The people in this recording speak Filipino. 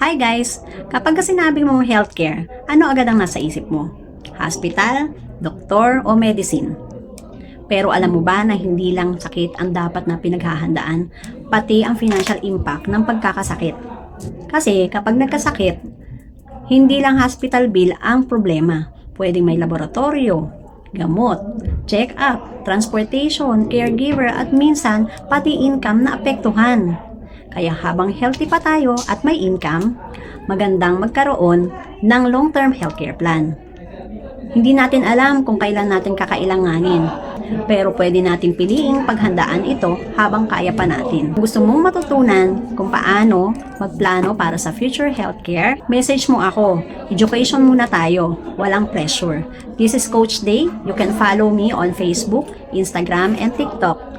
Hi guys! Kapag sinabi mong healthcare, ano agad ang nasa isip mo? Hospital, doktor o medicine? Pero alam mo ba na hindi lang sakit ang dapat na pinaghahandaan, pati ang financial impact ng pagkakasakit. Kasi kapag nagkasakit, hindi lang hospital bill ang problema. Pwedeng may laboratorio, gamot, check-up, transportation, caregiver at minsan pati income na apektuhan. Kaya habang healthy pa tayo at may income, magandang magkaroon ng long-term healthcare plan. Hindi natin alam kung kailan natin kakailanganin, pero pwede natin piliing paghandaan ito habang kaya pa natin. Kung gusto mong matutunan kung paano magplano para sa future healthcare, message mo ako. Education muna tayo, walang pressure. This is Coach Day. You can follow me on Facebook, Instagram, and TikTok.